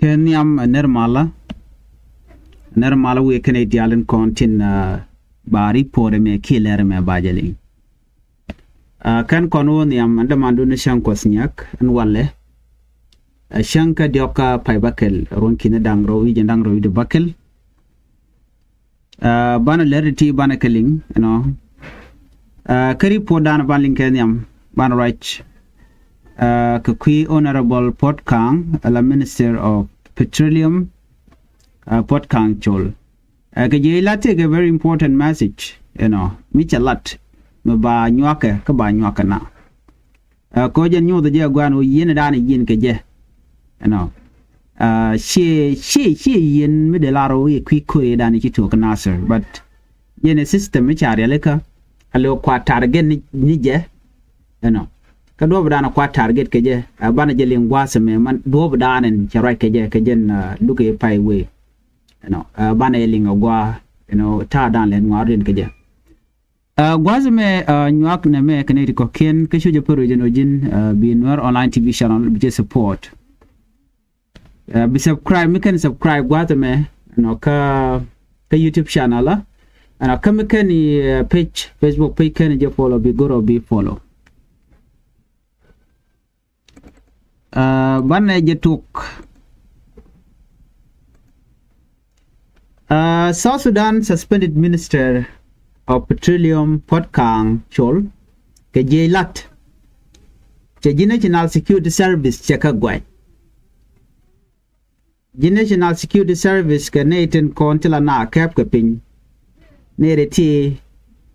Kenyam nermala we Canadian contin bari pore me killer me bajali. Kan kono niam andamandu ne shankosnyak and wale. Shanka dioka pai bakel ronkine dangro wijendangro de bakel. Bana leriti bana keling, you know. Kari podan baling kenyam bana right. Kakui Honorable Potkang, la Minister of Petroleum, Potkang Chol. Kajela take a very important message, you know. Michalat, ba nyuaka, kaba nyuaka na. Koja nyu the jaguan who yin dan yin kaje, you know. She yin middle we quick dan ichito canasser, but yin a system which are leka, a low quarter again nije, you know. Kado bana kwa target keje bana jeling wasame man do bana en charai keje kejen duke pai we you know bana yeling gwa you know ta dan len warin keje gwazame nyak ne me kenedi ko ken ke shuje poro jeno jin bi Nuer online tv channel bi support bi subscribe me can subscribe gwazame you know ka YouTube channel la ana kam ken page Facebook page ken je follow bi goro bi follow Bana jetuk South Sudan suspended Minister of Petroleum Potkang Chol ke jelat che National Security Service cheka gwai National Security Service ke neten kontila na kap ke pin nereti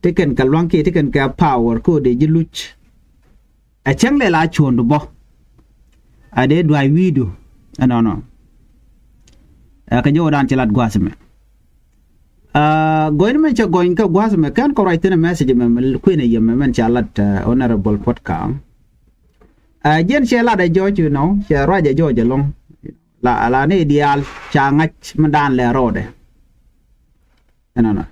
teken kalwanke teken ka power ko de jiluch a changle la chondo bo ade do I wido no ka jodan celat gwasme goin me cha goin ka gwasme kan ko write a message me queen yem men chalat Honorable Potkang jen chela da George you know che raja George long la ne ideal cha ngach mandan le rode no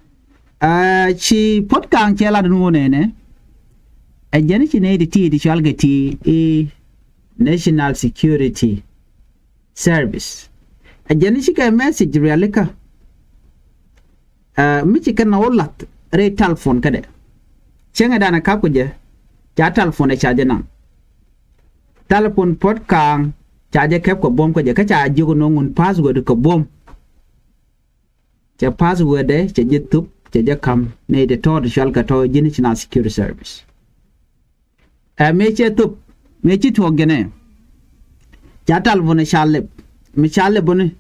chi Potkang chela no ne a jen chi ne di chalgati National Security Service. A genetica message realika. Michigan olat re telephone kade. Chenga dana kapuje. Cha telephone e charge nang. Telephone Potkang charge kep ko bom ko je ka cha jugo no ngun password ko bom. Cha password de cha jitup cha jakam ne de to shal ka to National Security Service. Meche tup mechi to gene chatal bone chale mi chale bone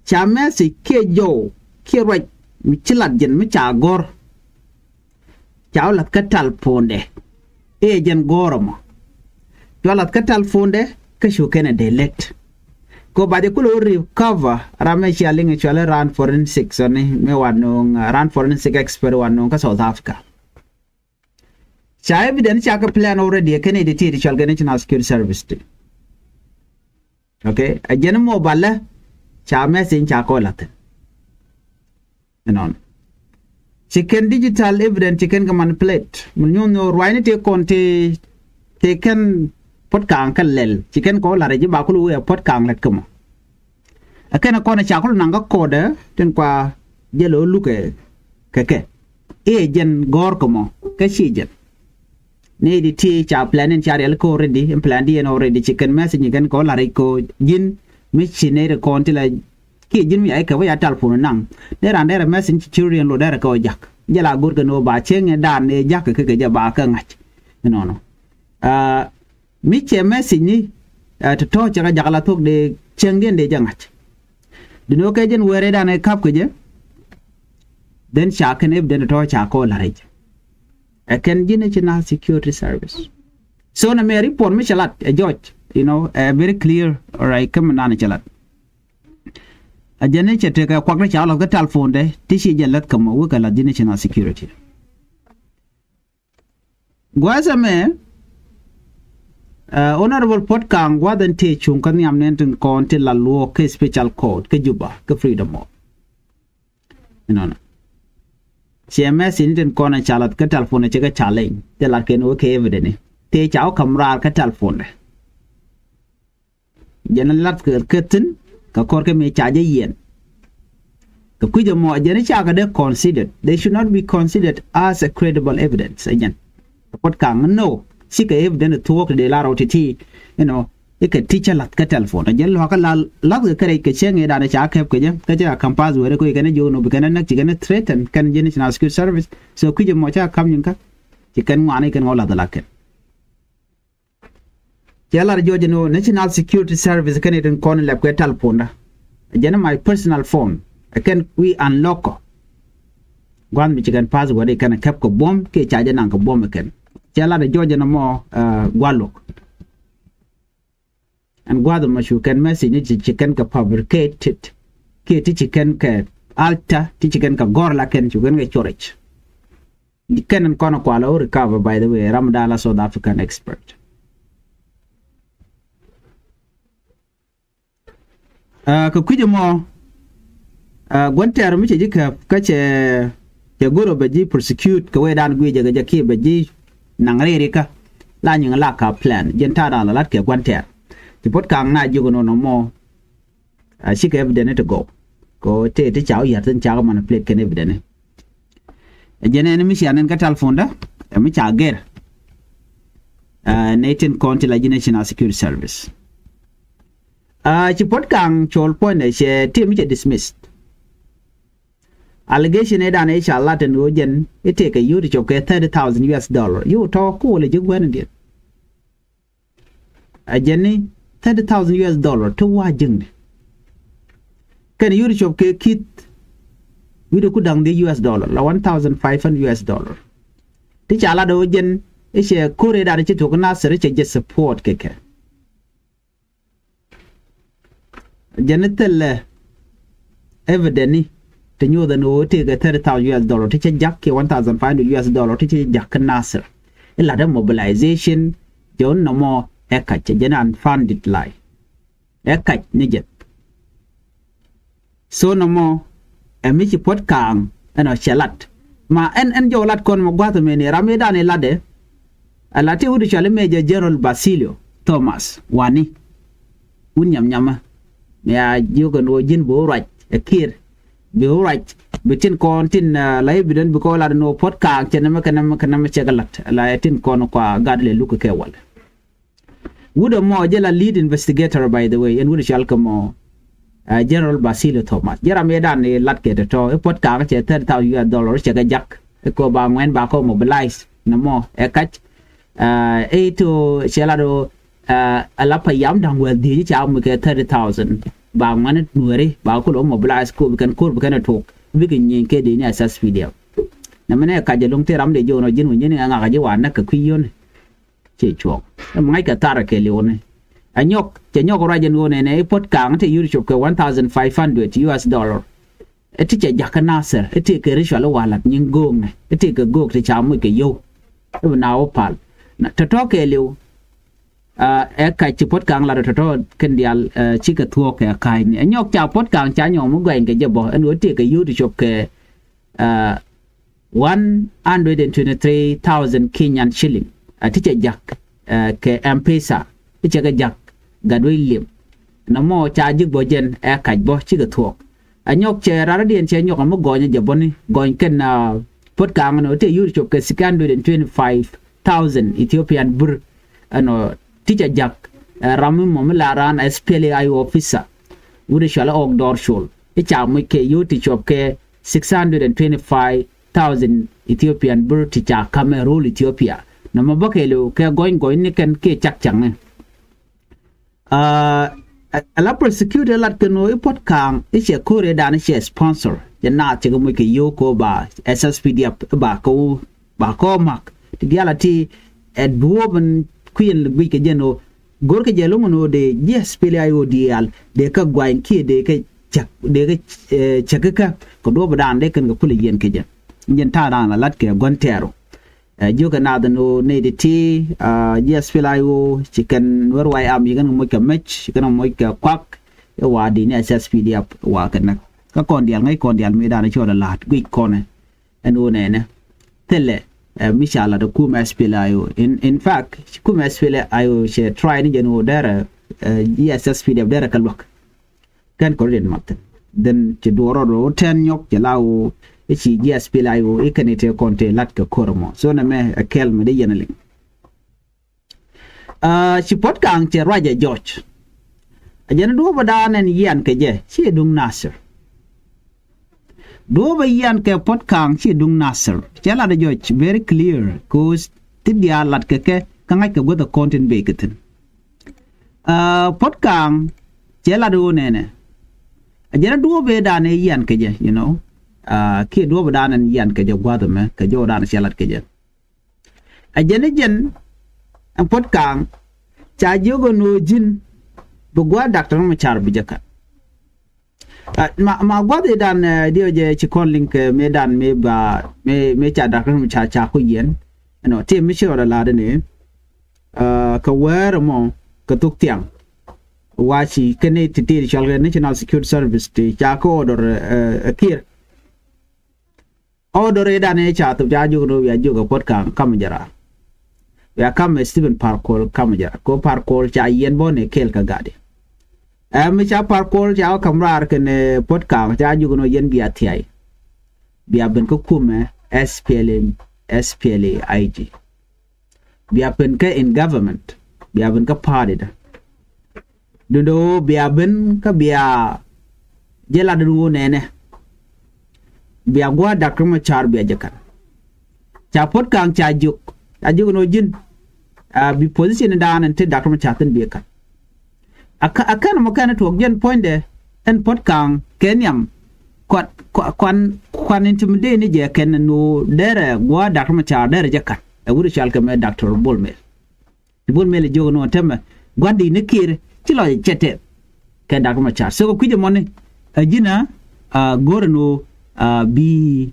chame si ke jo ke right mi chilat jen mi cha gor chawlat katal ponde e jen goromo chawlat katal ponde ke shu kene delete ko baje kulo recover rame chaling chale ran forensics oni me wanong ran forensic expert wanong ka South Africa. Cha evidence cha ka plan already can edit it shall get National Security Service. Okay, a general mobile cha message cha ko lat. Non. Chicken digital evidence chicken can manipulate. Mun no rwine te konte taken Potkang kan lel. Chicken ko la reji ba ko lu Potkang let kamo. Akena ko na cha ko nanga code ten kwa jelo luke keke. E jen gor kamo ka shijen. Need tea cha planning charial ko already and plan and already chicken message you can call ko jin michinere ko until ki jin mi ay ka wa telephone nang there and there message churian lo there ko jak jala gur no ba cheng dan e jak ke ja ba ka ngach no miche message ni to cha jakala tok de cheng den de jangach dino ke jin were dan e kap ko je then cha kan if den to cha ko la rej a can National Security Service. So na me report me chalat a George, you know, very clear or I come na chalat. A jene che take a kwakra cha lo ka telephone de tishi jelat kam wo ka la National Security. Gwaza me Honorable Potkang wadan te chung kan yam nenten kon te la law ke special code ke juba ke freedom of. You know. CMS in corner chalat ka telephone che ka challenge te la ken okay evidence te chao kamra ka telephone jana lat ketin ka kor ke me chaje yen ka kujo mo jana chaga de considered, they should not be considered as a credible evidence again pot kang no sika evidence to work de la rotiti ik teacher lat ka telephone jel lo ka la kare ke chenge da na cha khep ke je ka ja campus were ko ikane jo no bikane nak chigane threaten kan je national security service so kujo mo cha kam yin ka chikan ngani kan ngola da laken jela joje no national security service kan iten kon lab ka telephone da jena my personal phone can we unlock gwan mi chigan password kan khep ko bom ke cha jana ko bom ken jela joje no mo gwalok and gwado mashu kan message ni chicken ka fabricated ke ti chicken ka alta ti chicken ka gorla ken chugan ga chorich dikan kono kwala o recover by the way Ramdala South African expert ka kuje mo gwantaro mi jika kace ya goro baji prosecute ka wedan gwe jaga jake baji nangrere ka la nyin la ka plan jenta da la lat ke gwantaro pot kang na jugo no mo shika evidence to go ko te chao ya ten chao manipulate ken evidence jene mi sianen ka telephone da mi cha ger Nathan County la National Security Service ci pot kang chol point she te mi dismissed allegation e dan e cha latin ojen it take a yuri chok $30,000 you talk ko le jigwan ndi ajeni $30,000 to wajing can you reach of kit we do kudang the US dollar la $1,500 ti chala do jen ishe kore da ci to kana sare ce support keke janitel evidently to know the no take $30,000 ti ce jakke $1,500 ti ce jak nasir illa da mobilization jon no more ekach jenan funded lie ekach nijet so no mo emichi pot kang eno chelat ma en jo lat kon mo gwato meni rameda ne lade alati udu chale Major General Basilio Thomas wani unyam nyama ya jogo no jin bo raj ekir bo raj bitin kon tin lay biden bi ko la no pot kang chenama kanama chegalat la tin kon kwa gadle luku kewal Wuda mo jela lead investigator by the way and wuda shalkamo General Basilio Thomas jera medan ni latke to e pot ka che $30,000 che ga jak e ko ba ngwen ba ko mobilize na mo e kach e to shelado ala payam dang wel di cha mo ke 30,000 ba ngwan nuere ba ko mobilize ko bi kan talk bi kan yin ke de ni asas video na mane ka je long te ram de jo no jin win ni nga ga je wan na ka kwiyon che chuok ngay cả tara ke leone anyok che nyok rajen wone ne pot kang te yuri chop ke $1,500 eti che jakana ser eti ke rishwalo walat nyingong ne eti ke gok te chamu ke yo na opal na to ke lew e ka chi pot kang la to kendial chi ke thuo ke kai ni anyok cha pot kang cha nyom mo gwen ke jebo en eti ke yuri chop ke 123,000 Kenyan shilling atiche jak ke M-Pesa tiche ga jak gadwe lim na mo cha jig bojen e kaj bo chi ga thuok anyok che radien che nyok mo gɔny jaboni gɔny ken pot kang no te yuri chop ke 625,000 Ethiopian bur ano tiche jak ramu mo laran SPLA officer wuri shala og dor shol e cha mo ke yuri chop ke 625,000 Ethiopian bur ticha Cameroon Ethiopia na mabakelo ke gɔny ni ken ke chak chang ala prosecutor lat keno ipot kang ishe kore dan she sponsor ya na che mo ke yoko ba SSPD ba ko mak dialati edwoben queen bi ke jeno gor ke jelo no de yes pele ayo dial de ka gwain ki de ke chak de ke chakaka ko do badan de kan ga pule yen ke jen ta dan lat ke gontero juga na da no ne de ti yes pele ayo chicken wer wai am yigan mo ke match kan mo ke kwak e wa di ne SSPD wa kan ka kon dial ngai kon dial me dan cho da lat gui kone eno ne tele mishala da kuma SPLA in fact kuma SPLA ayo she try ni jeno dara SSPDF dera kalwak kan korin maten den ci doro ro ten yok ci lawo ci GSP lawo ikanite konte lat ka kormo so na me akel me de yenaling ci pot kang ci raja George ajana do badanen yan ke je ci dung Nasser do ba yan ke pot kang ci dung Nasser ci la de George very clear cause tidia lat ke kangay ka goda content be keten pot kang ci la do nene ajana do be dane yan ke je you know ki do badanen yan ke je gwado me ke jo dan ci lat ke je ajana jen ang pot kang cha jogo no jin bugwa doctor ma char bijaka ma gwade dan dio je ci kon link me dan me ba me cha doctor ma cha ko yen no te mi shora la de ne ka wer mo ka tuk tiang wa chi kene ti ti national security service ti cha ko order kir order dan e cha tu ja jogo no ya jogo pot kang kam jara ya kam Stephen Parkour kamja ko Parkour cha yen bone kel ka gade mi cha Parkour cha kamrar ken podcast cha jugo no yen biya tiai biya ben ko kume SPLA IG biya ben ka in government biya ben ka party da do biya ben ka biya jela du nene biya gwa dakruma char biya jakan cha podcast cha juk no jin bi position da nan te dakar ma chatin bi kan akan mo kana to gen point de en pot kang kenyam kwan intimide ni je ken no dere gwa dakar ma cha dere jakan e wuri shal ka me doctor bolmel jogo no temme gwadi ne kire ci lo chete ke dakar ma cha so ko kuje moni ajina gore no bi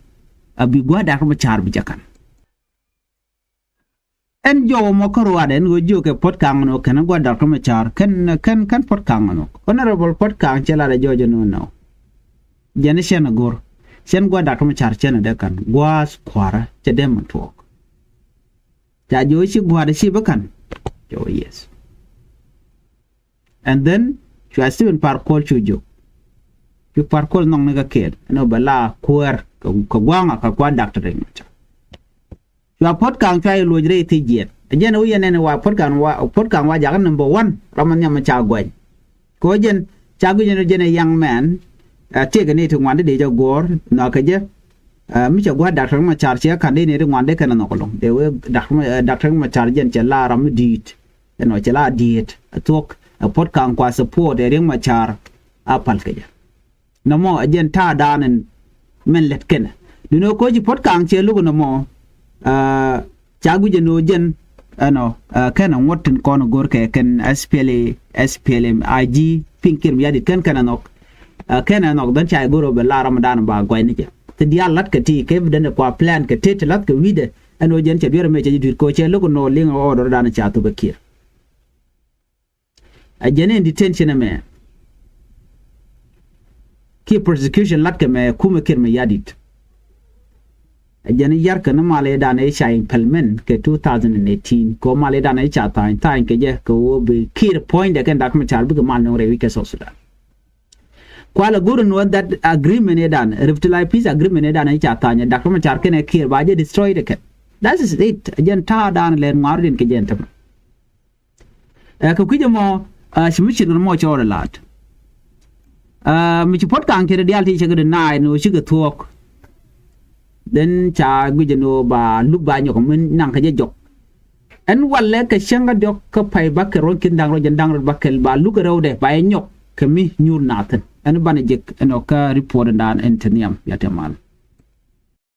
gwa dakar ma cha bi jakan en jo mo ko waden go jo ke pot kang no ken go dar ko me char ken pot kang no honorable pot kang chela de jojo no jene shen gor shen go dar ko me char chen de kan gwas kwara che dem tok ja jo shi gwa de shi bakan jo yes and then you are still in Parkour chujo you Parkour nong ne ga ked no bala kwer ko gwanga ka kwa doctor ni wa pot kang chai lo jre ti jet jen u yene wa pot kang wa jagan number 1 raman nyam cha gwen ko jen cha gu jen young man te ga ni to ngwan de jo gor na ka je mi cha gwa doctor ma char che kan de ni de ngwan de kan no ko long de we doctor ma char jen che la ram dit no che la dit tok pot kang kwa support de ring ma char apal ka je no mo jen ta danen men let ken du no ko ji pot kang che lu no mo chagu jeno jen ano kana wotin kono gorke ken SPLM IG pinkir mi yadi ken kana nok dan chai goro be la ramadan ba goyni je te dia lat ka ti ke den ko plan ke te lat ka wide ano jen che biere me che dir ko che lugo no linga order dan cha to bekir a jene in detention me ki prosecution lat ka me kuma kir me yadit jani yar kana male dan e sha implement ke 2018 ko male dan e cha ta ke je ko be key point de kan dak ma char bu mal no rewi ke so sudan kwala guru no that agreement e dan revitalize peace agreement e dan e cha ta nya dak ma char ken e kir ba je destroy de ken that is it jan ta dan len mardin ke jen tam ko kuje mo shimichi no mo chora lat mi chi pot kan ke dial ti che ga na no shi ga thok den cha gujeno ba lubba nyoko min nan ka je jok en walle ka shanga dok ka pay bakke ron kin dang ro jandang ro bakkel ba lu ko rewde ba nyok ka mi nyur naten en bana jek eno ka report dan enteniam yatemal